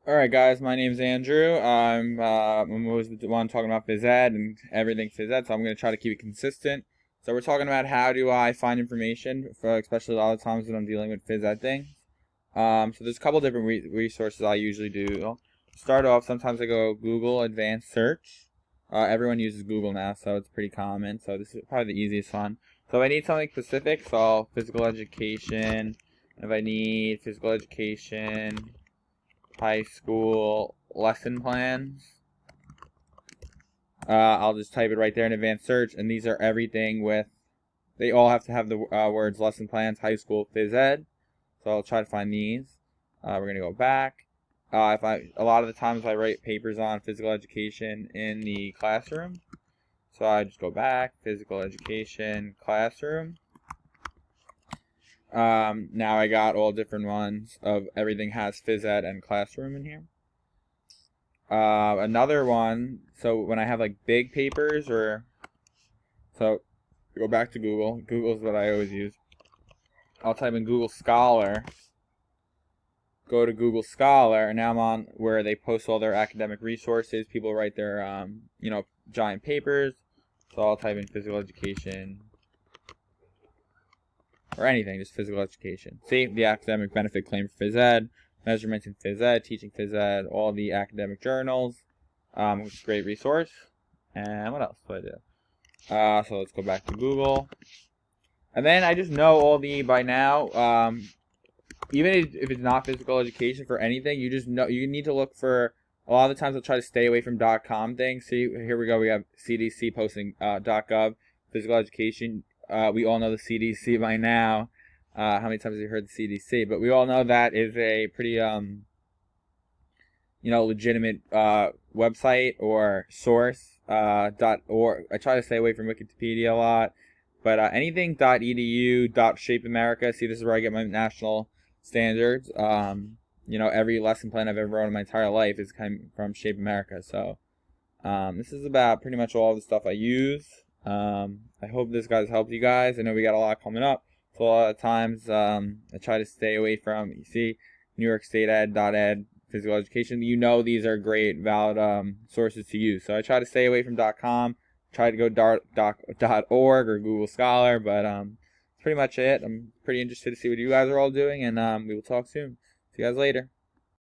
Alright guys, my name's Andrew. I'm always the one talking about phys ed and everything phys ed, so I'm going to try to keep it consistent. So we're talking about how do I find information, for especially a lot of times when I'm dealing with phys ed things. So there's a couple different resources I usually do. Start off, sometimes I go Google Advanced Search. Everyone uses Google now, so it's pretty common. So this is probably the easiest one. So if I need something specific, so physical education. If I need physical education, high school lesson plans. I'll just type it right there in advanced search, and these are everything with, they all have to have the words lesson plans, high school, phys ed. So I'll try to find these. We're going to go back. A lot of the times I write papers on physical education in the classroom. So I just go back, physical education, classroom. Now I got all different ones of everything has phys ed and classroom in here. Another one, so when I have like big papers so go back to Google. Google's what I always use. I'll type in Google Scholar, go to Google Scholar, and now I'm on where they post all their academic resources. People write their, giant papers. So I'll type in physical education, or anything, just physical education. See, the academic benefit claim for phys ed, measurements in phys ed, teaching phys ed, all the academic journals, which is a great resource. And what else do I do? So let's go back to Google. And then I just know all the, by now, even if it's not physical education for anything, you just know, you need to look for, a lot of the times I'll try to stay away from .com things. See, here we go, we have CDC posting .gov, physical education. We all know the CDC by now. How many times have you heard the CDC? But we all know that is a pretty, legitimate website or source. .org. I try to stay away from Wikipedia a lot. But anything .edu, .shape America. See, this is where I get my national standards. Every lesson plan I've ever wrote in my entire life is coming from Shape America. So this is about pretty much all the stuff I use. I hope this guys helped you guys. I know we got a lot coming up. So a lot of times I try to stay away from, you see, New York State Ed, physical education. These are great, valid sources to use. So I try to stay away from .com. Try to go .org or Google Scholar, but that's pretty much it. I'm pretty interested to see what you guys are all doing, and we will talk soon. See you guys later.